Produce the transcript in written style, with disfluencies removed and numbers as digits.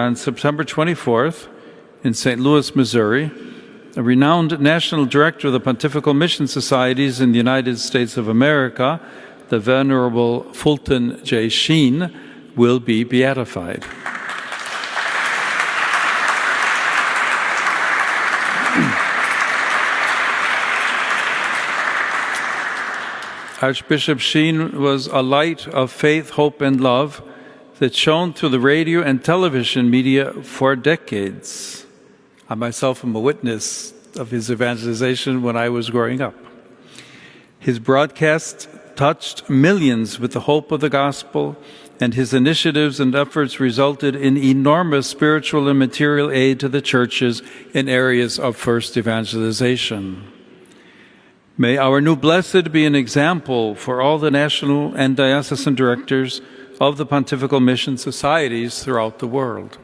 On September 24th, in St. Louis, Missouri, a renowned national director of the Pontifical Mission Societies in the United States of America, the Venerable Fulton J. Sheen, will be beatified. Archbishop Sheen was a light of faith, hope, and love that shone through the radio and television media for decades. I myself am a witness of his evangelization when I was growing up. His broadcasts touched millions with the hope of the gospel, and his initiatives and efforts resulted in enormous spiritual and material aid to the churches in areas of first evangelization. May our new blessed be an example for all the national and diocesan directors of the Pontifical Mission Societies throughout the world.